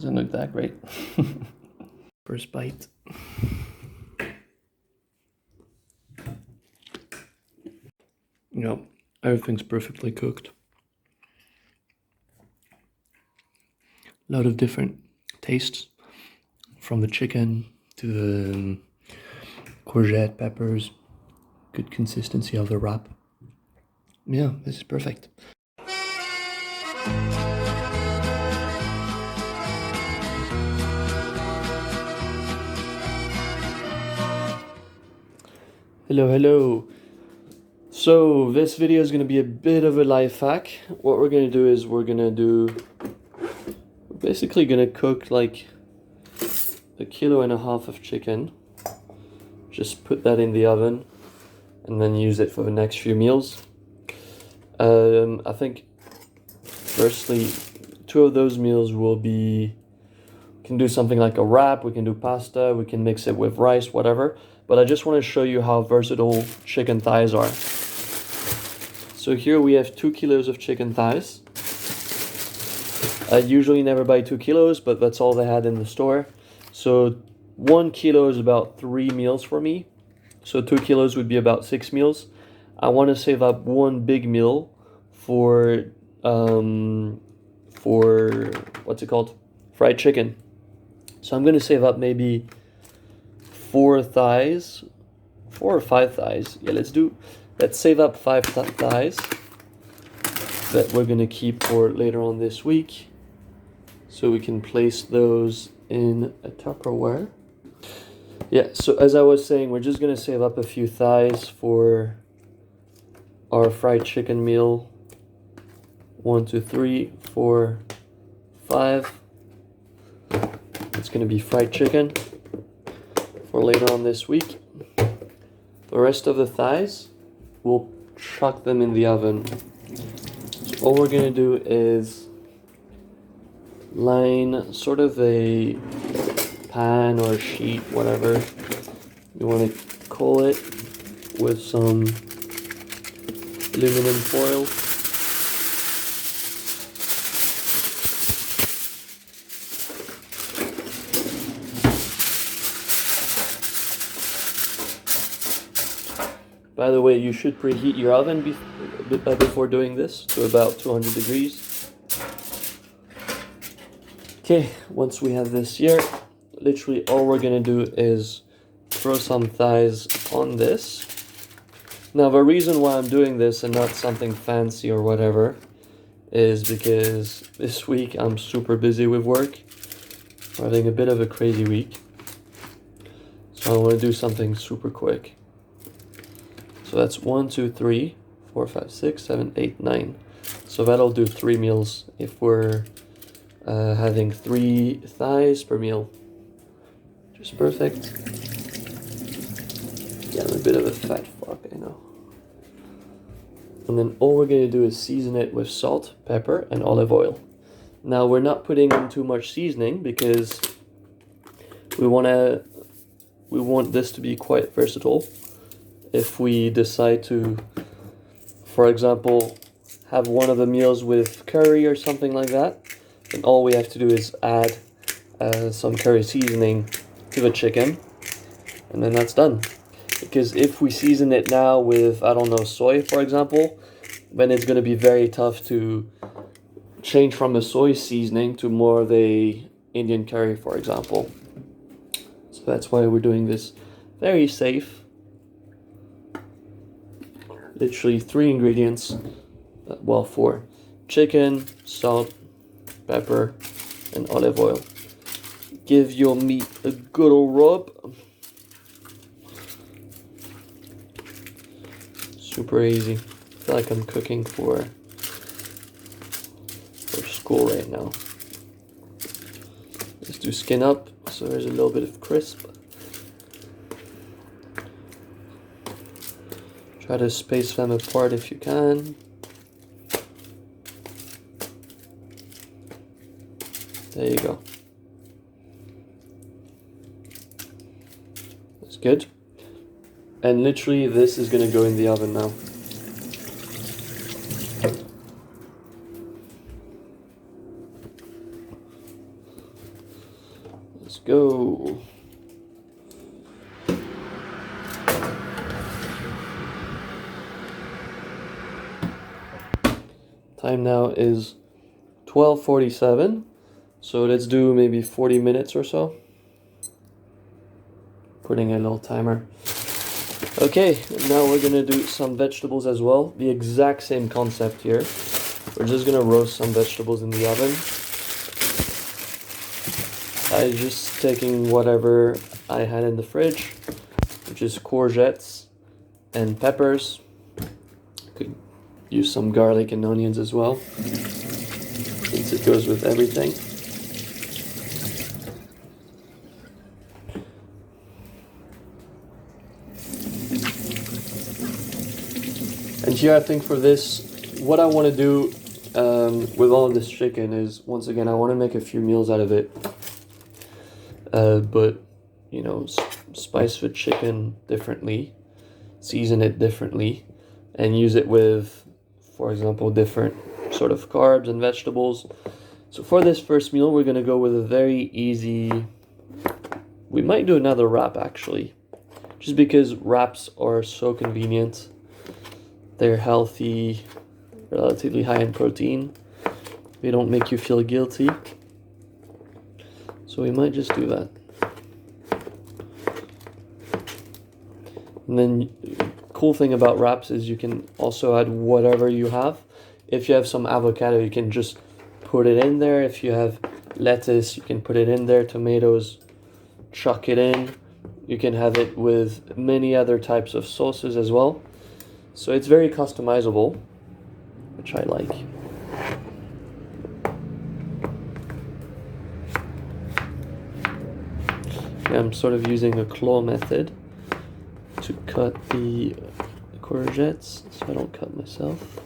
Doesn't look that great. First bite. You know, everything's perfectly cooked. A lot of different tastes, from the chicken to the courgette, peppers, good consistency of the wrap. Yeah, this is perfect. Hello, hello. So this video is going to be a bit of a life hack. What we're going to do is we're basically going to cook like 1.5 kilos of chicken. Just put that in the oven and then use it for the next few meals. I think firstly 2 of those meals will be, we can do something like a wrap, we can do pasta, we can mix it with rice, whatever. But I just want to show you how versatile chicken thighs are. So here we have 2 kilos of chicken thighs. I usually never buy 2 kilos, but that's all they had in the store. So 1 kilo is about 3 meals for me. So 2 kilos would be about 6 meals. I want to save up 1 big meal for what's it called? Fried chicken. So I'm going to save up maybe 4 or 5 thighs. Yeah, let's save up 5 thighs that we're going to keep for later on this week. So we can place those in a Tupperware. Yeah, so as I was saying, we're just going to save up a few thighs for our fried chicken meal. 1, 2, 3, 4, 5. It's going to be fried chicken for later on this week. The rest of the thighs, we'll chuck them in the oven. So all we're going to do is line sort of a pan or sheet, whatever you want to call it, with some aluminum foil. By the way, you should preheat your oven before doing this to about 200 degrees. Okay, once we have this here, literally all we're going to do is throw some thighs on this. Now, the reason why I'm doing this and not something fancy or whatever is because this week I'm super busy with work. We're having a bit of a crazy week. So I want to do something super quick. So that's 1, 2, 3, 4, 5, 6, 7, 8, 9. So that'll do 3 meals if we're having 3 thighs per meal. Just perfect. Yeah, I'm a bit of a fat fuck, I know. And then all we're going to do is season it with salt, pepper, and olive oil. Now we're not putting in too much seasoning because we want this to be quite versatile. If we decide to, for example, have one of the meals with curry or something like that, then all we have to do is add some curry seasoning to the chicken, and then that's done. Because if we season it now with, I don't know, soy, for example, then it's going to be very tough to change from the soy seasoning to more of the Indian curry, for example. So that's why we're doing this very safe. Literally 3 ingredients, well, 4. Chicken, salt, pepper, and olive oil. Give your meat a good old rub. Super easy. I feel like I'm cooking for school right now. Let's do skin up, so there's a little bit of crisp. Try to space them apart if you can. There you go. That's good. And literally this is going to go in the oven now. Time now is 12:47. So let's do maybe 40 minutes or so. Putting a little timer. Okay, now we're gonna do some vegetables as well. The exact same concept here. We're just gonna roast some vegetables in the oven. I'm just taking whatever I had in the fridge, which is courgettes and peppers. Could use some garlic and onions as well, since it goes with everything. And here I think for this, what I want to do with all of this chicken is, once again, I want to make a few meals out of it. But, you know, spice the chicken differently, season it differently, and use it with, for example, different sort of carbs and vegetables. So for this first meal, we're going to go with a very easy, we might do another wrap actually, just because wraps are so convenient. They're healthy, relatively high in protein. They don't make you feel guilty. So we might just do that. And then cool thing about wraps is you can also add whatever you have. If you have some avocado, you can just put it in there. If you have lettuce, you can put it in there. Tomatoes, chuck it in. You can have it with many other types of sauces as well. So it's very customizable, which I like. I'm sort of using a claw method to cut the courgettes so I don't cut myself.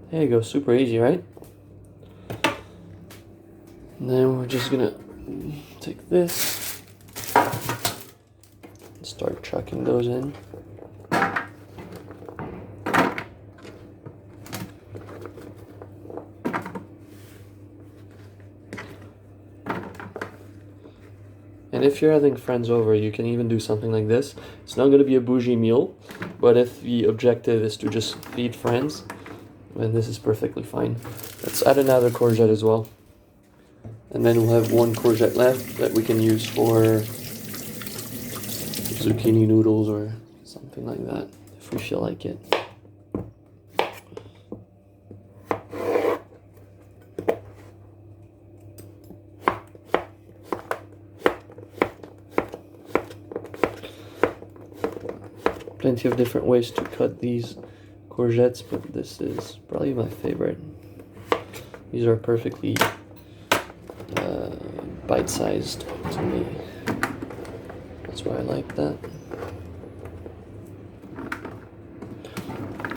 There you go, super easy, right? And then we're just gonna take this and start chucking those in. And if you're having friends over, you can even do something like this. It's not going to be a bougie meal, but if the objective is to just feed friends, then this is perfectly fine. Let's add another courgette as well. And then we'll have one courgette left that we can use for zucchini noodles or something like that, if we feel like it. Plenty of different ways to cut these courgettes, but this is probably my favorite. These are perfectly bite-sized to me. That's why I like that.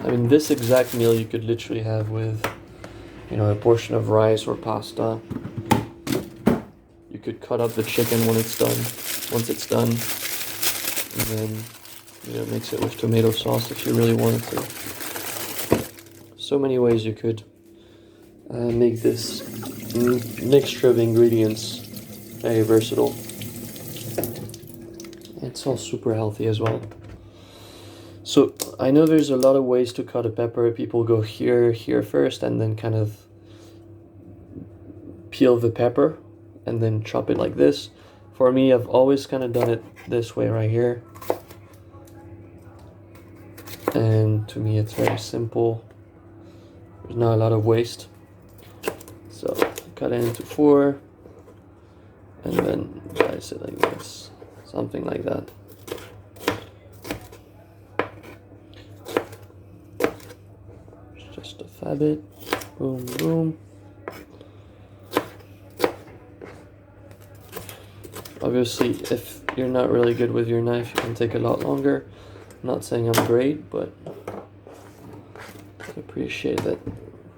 I mean, this exact meal you could literally have with, you know, a portion of rice or pasta. You could cut up the chicken when it's done, once it's done, and then, you know, mix it with tomato sauce if you really wanted to. So many ways you could make this mixture of ingredients very versatile. It's all super healthy as well. So I know there's a lot of ways to cut a pepper. People go here first, and then kind of peel the pepper and then chop it like this. For me, I've always kind of done it this way right here. And to me, it's very simple. There's not a lot of waste. So cut it into 4 and then dice it like this, something like that. Just a fab it. Boom, boom. Obviously, if you're not really good with your knife, you can take a lot longer. I'm not saying I'm great, but I appreciate that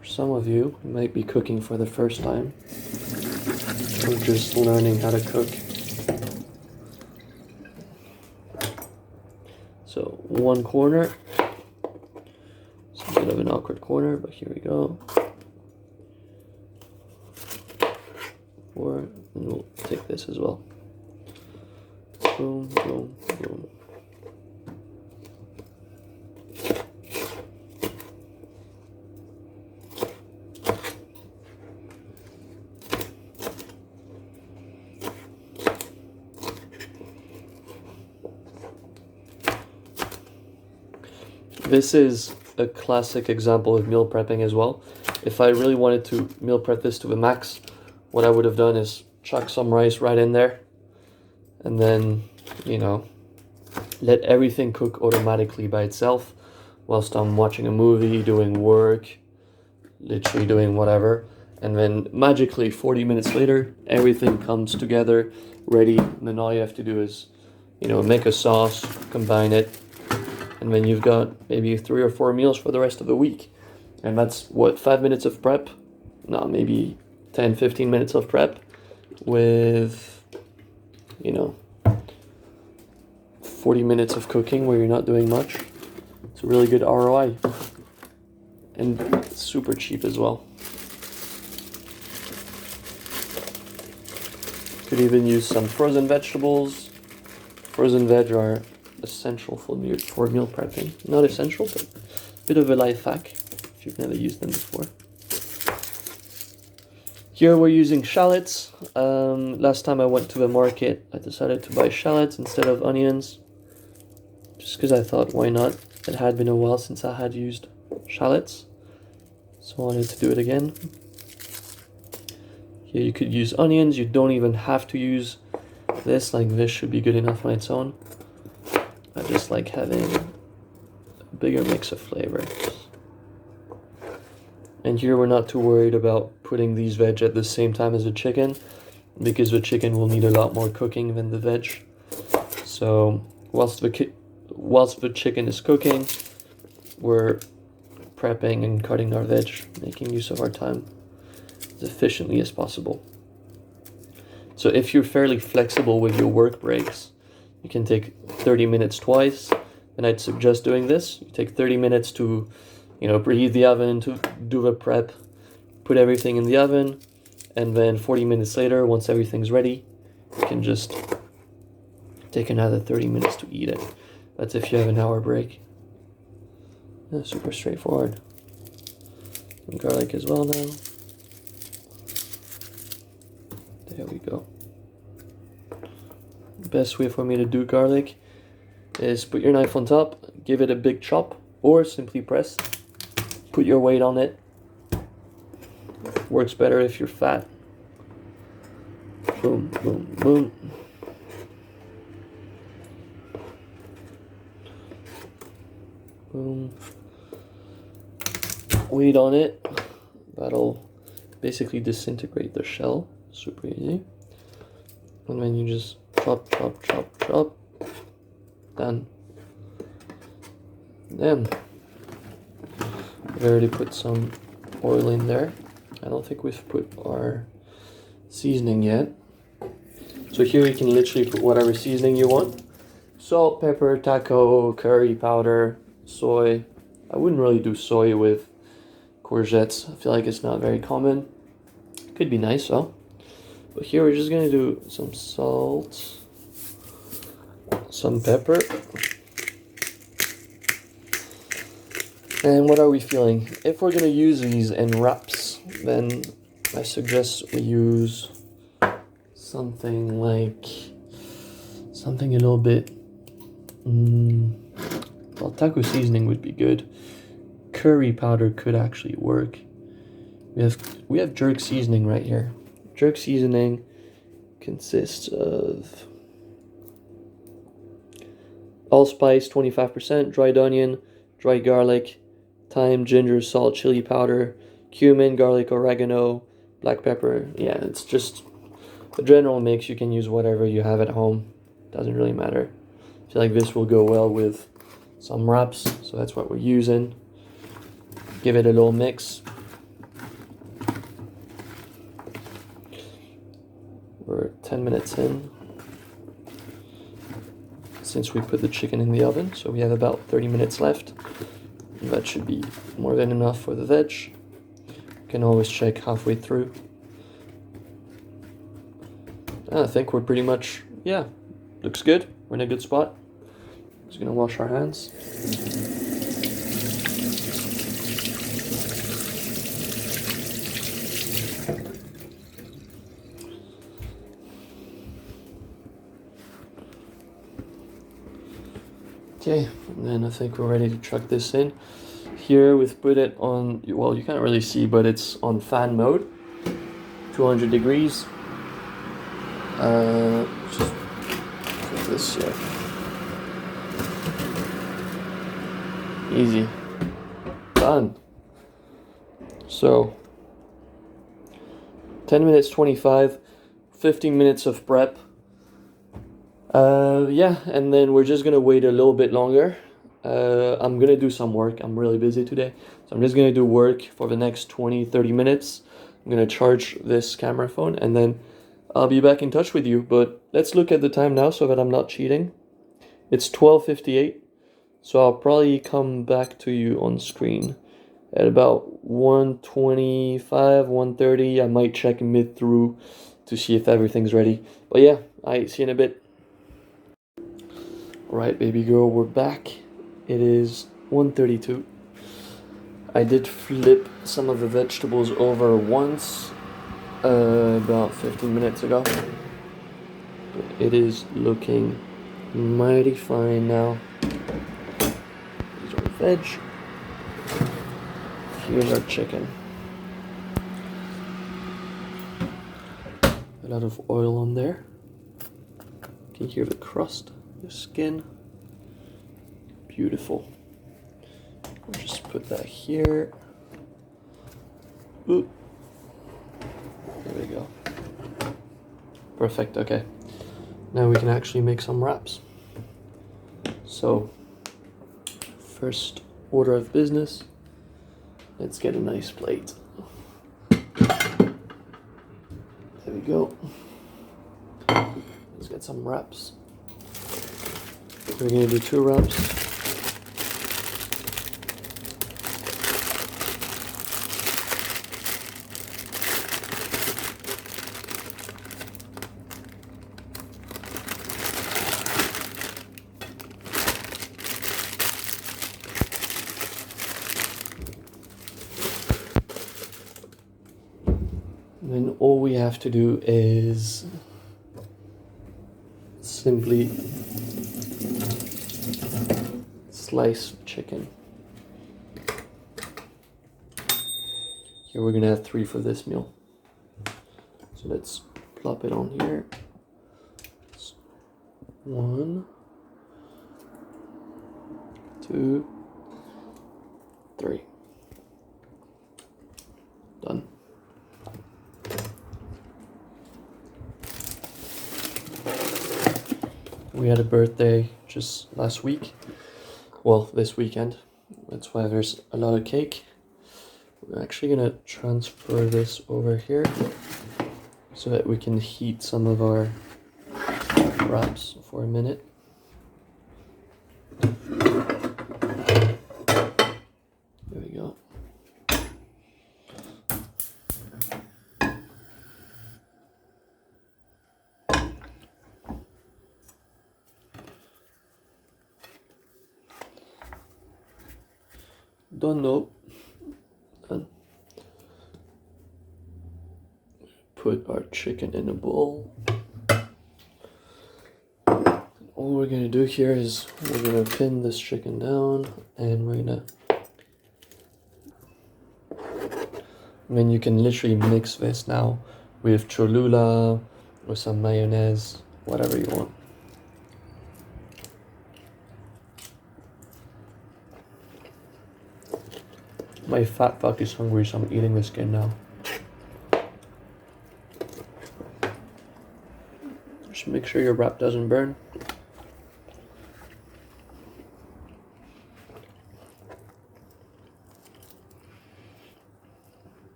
for some of you, you might be cooking for the first time or just learning how to cook. So one corner. It's a bit of an awkward corner, but here we go. 4, and we'll take this as well. Boom, boom, boom. This is a classic example of meal prepping as well. If I really wanted to meal prep this to the max, what I would have done is chuck some rice right in there and then, you know, let everything cook automatically by itself whilst I'm watching a movie, doing work, literally doing whatever. And then magically 40 minutes later, everything comes together, ready. And then all you have to do is, you know, make a sauce, combine it, and then you've got maybe 3 or 4 meals for the rest of the week. And that's what, 5 minutes of prep? No, maybe 10, 15 minutes of prep with, you know, 40 minutes of cooking where you're not doing much. It's a really good ROI. And it's super cheap as well. Could even use some frozen vegetables. Frozen veg are essential for meal prepping. Not essential, but a bit of a life hack if you've never used them before. Here we're using shallots. Last time I went to the market, I decided to buy shallots instead of onions. Just because I thought, why not? It had been a while since I had used shallots, so I wanted to do it again. Here you could use onions. You don't even have to use this. Like, this should be good enough on its own. I just like having a bigger mix of flavors. And here we're not too worried about putting these veg at the same time as the chicken, because the chicken will need a lot more cooking than the veg. So whilst the chicken is cooking, we're prepping and cutting our veg, making use of our time as efficiently as possible. So if you're fairly flexible with your work breaks, you can take 30 minutes twice, and I'd suggest doing this. You take 30 minutes to, you know, preheat the oven, to do the prep, put everything in the oven, and then 40 minutes later, once everything's ready, you can just take another 30 minutes to eat it. That's if you have an hour break. Yeah, super straightforward. And garlic as well now. There we go. Best way for me to do garlic is put your knife on top, give it a big chop, or simply press. Put your weight on it. Works better if you're fat. Boom, boom, boom. Boom. Weight on it. That'll basically disintegrate the shell. Super easy. And then you just chop, chop, chop, chop. Done. Then we already put some oil in there. I don't think we've put our seasoning yet. So here you can literally put whatever seasoning you want. Salt, pepper, taco, curry powder, soy. I wouldn't really do soy with courgettes. I feel like it's not very common. Could be nice though. But here we're just gonna do some salt, some pepper. And what are we feeling? If we're gonna use these in wraps, then I suggest we use something a little bit, well, taco seasoning would be good. Curry powder could actually work. We have jerk seasoning right here. Jerk seasoning consists of allspice 25%, dried onion, dried garlic, thyme, ginger, salt, chili powder, cumin, garlic, oregano, black pepper. Yeah, it's just a general mix. You can use whatever you have at home. Doesn't really matter. I feel like this will go well with some wraps, so that's what we're using. Give it a little mix. We're 10 minutes in since we put the chicken in the oven, so we have about 30 minutes left. That should be more than enough for the veg. You can always check halfway through. I think we're pretty much, yeah, looks good. We're in a good spot. Just gonna wash our hands. Okay, and And I think we're ready to chuck this in. Here we've put it on, well, you can't really see, but it's on fan mode, 200 degrees. Just put this here. Easy. Done. So 10 minutes 25, 15 minutes of prep. Yeah, and then we're just gonna wait a little bit longer. I'm gonna do some work. I'm really busy today, so I'm just gonna do work for the next 20-30 minutes. I'm gonna charge this camera phone and then I'll be back in touch with you. But let's look at the time now so that I'm not cheating. It's 12:58, so I'll probably come back to you on screen at about 1:25, 1:30. I might check mid through to see if everything's ready. But yeah, I see you in a bit. Alright, baby girl, we're back. It is 1:32. I did flip some of the vegetables over once, about 15 minutes ago. It is looking mighty fine now. These are veg. Here's our chicken. A lot of oil on there. You can hear the crust, the skin. Beautiful. I'll just put that here. Ooh. There we go. Perfect, okay. Now we can actually make some wraps. So, first order of business, let's get a nice plate. There we go. Let's get some wraps. We're gonna do 2 wraps. Then all we have to do is simply slice chicken. Here we're gonna have 3 for this meal. So let's plop it on here. 1, 2, 3. Done. We had a birthday just last week. Well, this weekend. That's why there's a lot of cake. We're actually gonna transfer this over here so that we can heat some of our wraps for a minute. There we go. Don't know. And put our chicken in a bowl. All we're gonna do here is we're gonna pin this chicken down and we're gonna, I mean, you can literally mix this now with Cholula, with some mayonnaise, whatever you want. My fat fuck is hungry, so I'm eating the skin now. Just make sure your wrap doesn't burn.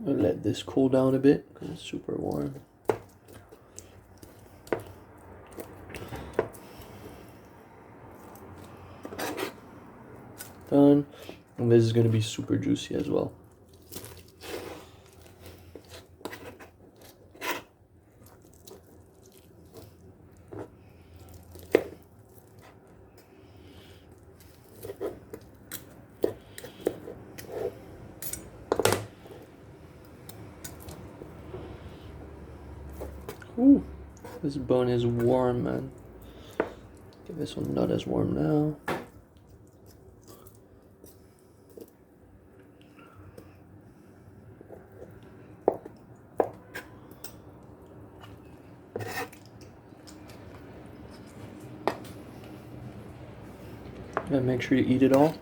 I'll let this cool down a bit because it's super warm. Done. And this is going to be super juicy as well. Ooh, this bone is warm, man. Okay, this one not as warm now. And make sure you eat it all.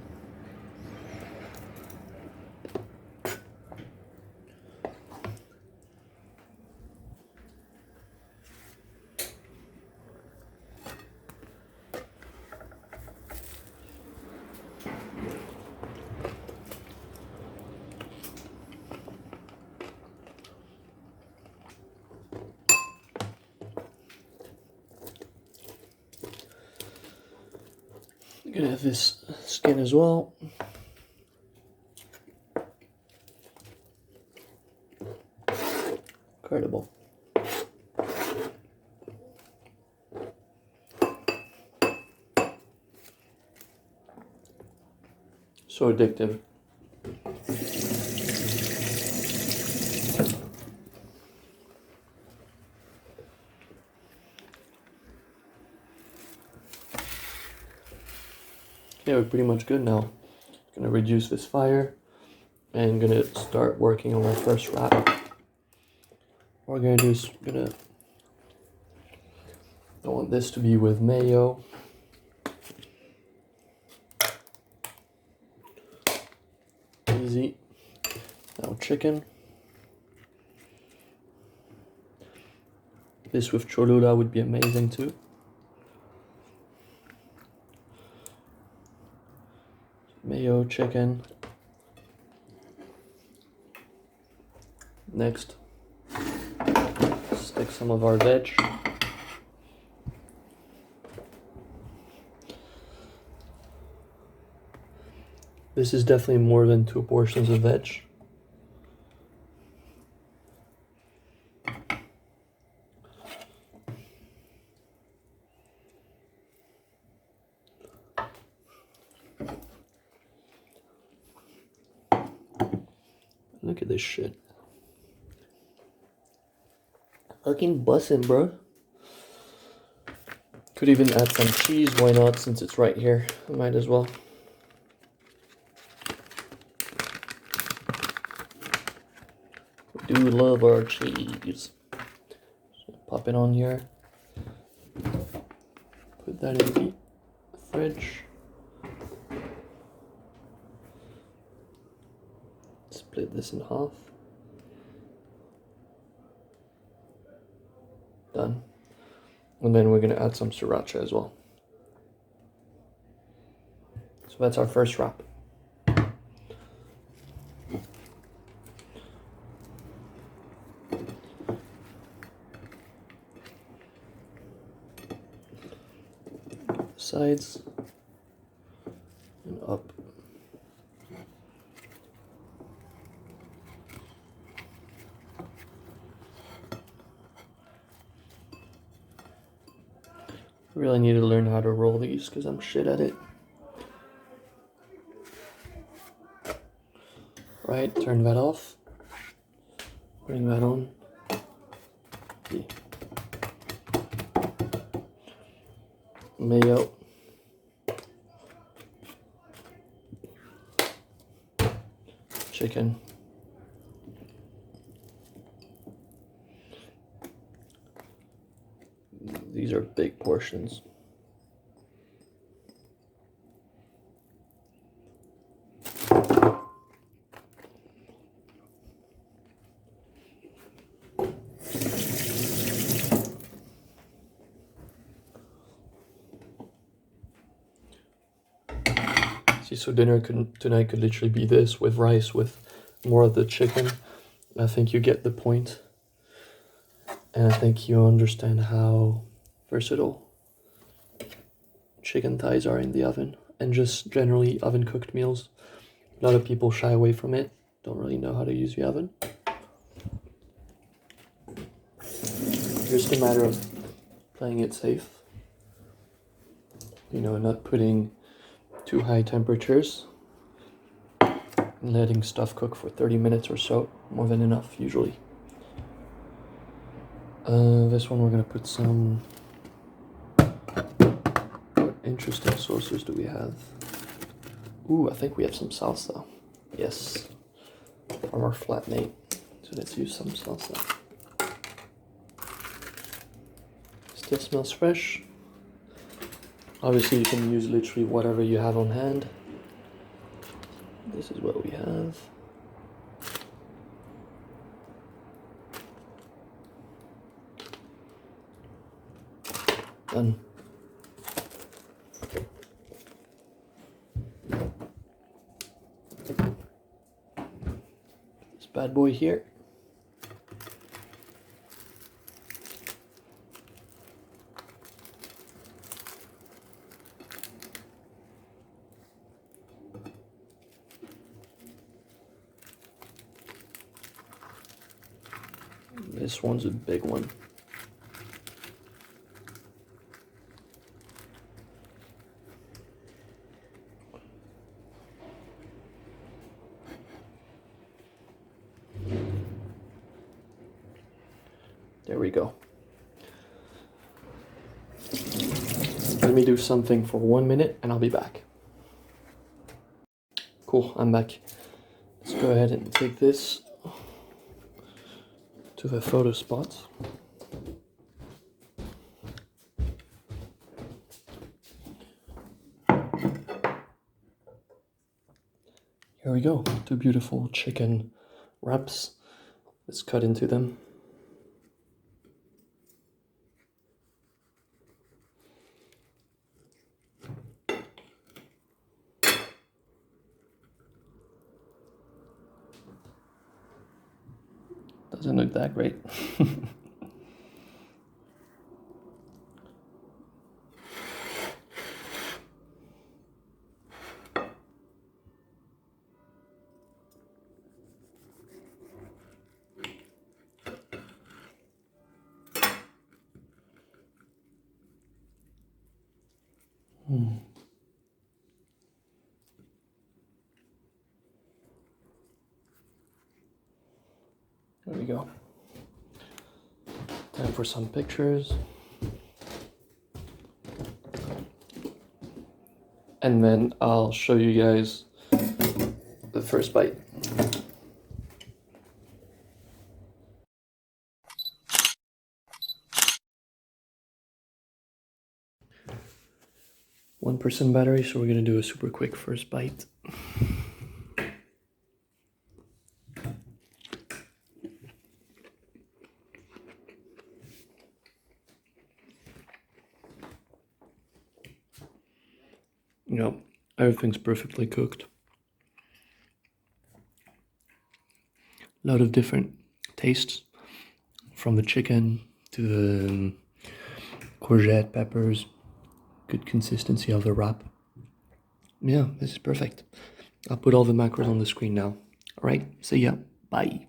I'm gonna have this skin as well. Incredible. So addictive. Okay, we're pretty much good now. Gonna reduce this fire and gonna start working on our first wrap. What we're gonna do is I want this to be with mayo. Easy. Now chicken. This with Cholula would be amazing too. Mayo, chicken. Next, stick some of our veg. This is definitely more than 2 portions of veg. Look at this shit. Fucking bussin', bro. Could even add some cheese, why not, since it's right here. I might as well. We do love our cheese. So pop it on here. Put that in the fridge. Split this in half. Done. And then we're going to add some sriracha as well. So that's our first wrap. Sides and up. I really need to learn how to roll these because I'm shit at it. Right, turn that off. Bring that on. Okay. Mayo. Chicken. These are big portions. See, so dinner tonight could literally be this with rice with more of the chicken. I think you get the point. And I think you understand how versatile chicken thighs are in the oven, and just generally oven cooked meals. A lot of people shy away from it, don't really know how to use the oven. Just a matter of playing it safe. You know, not putting too high temperatures and letting stuff cook for 30 minutes or so, more than enough usually. This one we're gonna put some. What interesting sauces do we have? Ooh, I think we have some salsa. Yes, from our flatmate. So let's use some salsa. Still smells fresh. Obviously, you can use literally whatever you have on hand. This is what we have. Done. This bad boy here. This one's a big one. There we go. Let me do something for 1 minute and I'll be back. Cool, I'm back. Let's go ahead and take this to the photo spot. Here we go, 2 beautiful chicken wraps. Let's cut into them. Doesn't look that great. There we go. Time for some pictures. And then I'll show you guys the first bite. One% battery, so we're gonna do a super quick first bite. You know, everything's perfectly cooked. A lot of different tastes, from the chicken to the courgette, peppers, good consistency of the wrap. Yeah, this is perfect. I'll put all the macros on the screen now. All right, see ya. Bye.